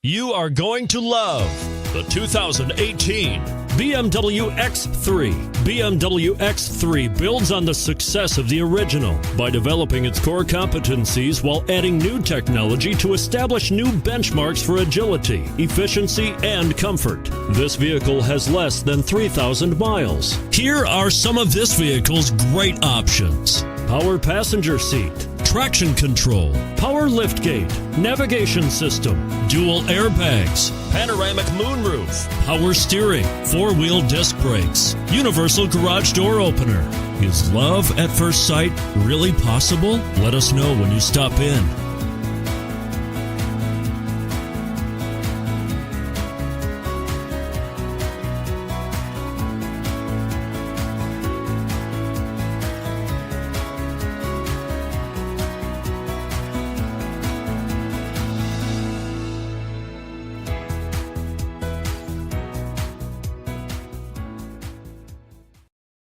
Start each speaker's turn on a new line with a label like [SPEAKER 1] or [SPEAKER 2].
[SPEAKER 1] You are going to love the 2018 BMW X3. BMW X3 builds on the success of the original by developing its core competencies while adding new technology to establish new benchmarks for agility, efficiency, and comfort. This vehicle has less than 3,000 miles. Here are some of this vehicle's great options: power passenger seat, traction control, power liftgate, navigation system, dual airbags, panoramic moonroof, power steering, four-wheel disc brakes, universal garage door opener. Is love at first sight really possible? Let us know when you stop in.